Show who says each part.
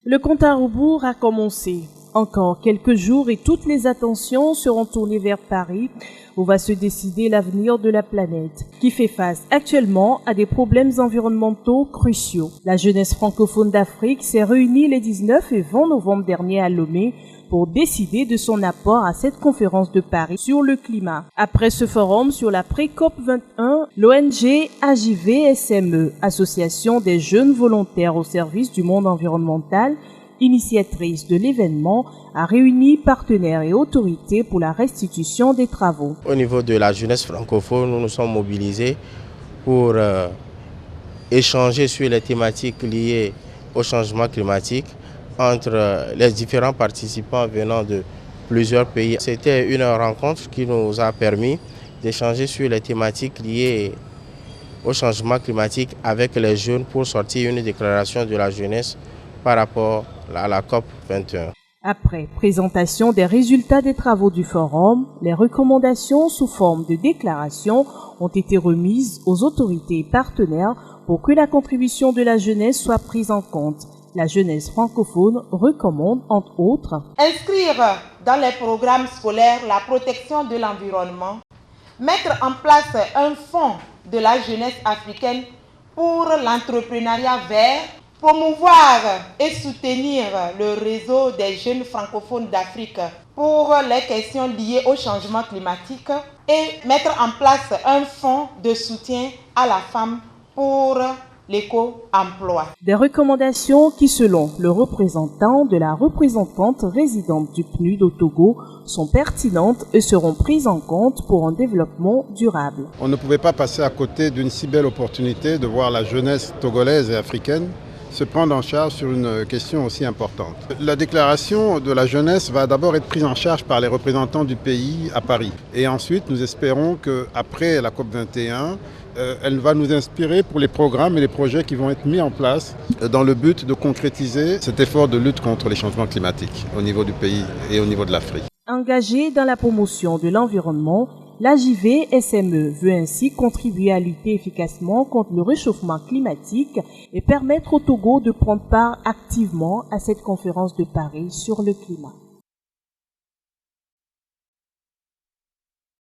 Speaker 1: Le compte à rebours a commencé. Encore quelques jours et toutes les attentions seront tournées vers Paris, où va se décider l'avenir de la planète, qui fait face actuellement à des problèmes environnementaux cruciaux. La jeunesse francophone d'Afrique s'est réunie les 19 et 20 novembre dernier à Lomé pour décider de son apport à cette conférence de Paris sur le climat. Après ce forum sur la pré-COP 21, l'ONG AJV-SME, Association des jeunes volontaires au service du monde environnemental, initiatrice de l'événement, a réuni partenaires et autorités pour la restitution des travaux.
Speaker 2: Au niveau de la jeunesse francophone, nous nous sommes mobilisés pour échanger sur les thématiques liées au changement climatique entre les différents participants venant de plusieurs pays. C'était une rencontre qui nous a permis d'échanger sur les thématiques liées au changement climatique avec les jeunes pour sortir une déclaration de la jeunesse par rapport à la COP 21.
Speaker 1: Après présentation des résultats des travaux du forum, les recommandations sous forme de déclaration ont été remises aux autorités et partenaires pour que la contribution de la jeunesse soit prise en compte. La jeunesse francophone recommande, entre autres,
Speaker 3: inscrire dans les programmes scolaires la protection de l'environnement, mettre en place un fonds de la jeunesse africaine pour l'entrepreneuriat vert, promouvoir et soutenir le réseau des jeunes francophones d'Afrique pour les questions liées au changement climatique et mettre en place un fonds de soutien à la femme pour l'éco-emploi.
Speaker 1: Des recommandations qui, selon le représentant de la représentante résidente du PNUD au Togo, sont pertinentes et seront prises en compte pour un développement durable.
Speaker 4: On ne pouvait pas passer à côté d'une si belle opportunité de voir la jeunesse togolaise et africaine se prendre en charge sur une question aussi importante. La déclaration de la jeunesse va d'abord être prise en charge par les représentants du pays à Paris. Et ensuite, nous espérons qu'après la COP 21, elle va nous inspirer pour les programmes et les projets qui vont être mis en place dans le but de concrétiser cet effort de lutte contre les changements climatiques au niveau du pays et au niveau de l'Afrique.
Speaker 1: Engagée dans la promotion de l'environnement, l'AJV-SME veut ainsi contribuer à lutter efficacement contre le réchauffement climatique et permettre au Togo de prendre part activement à cette conférence de Paris sur le climat.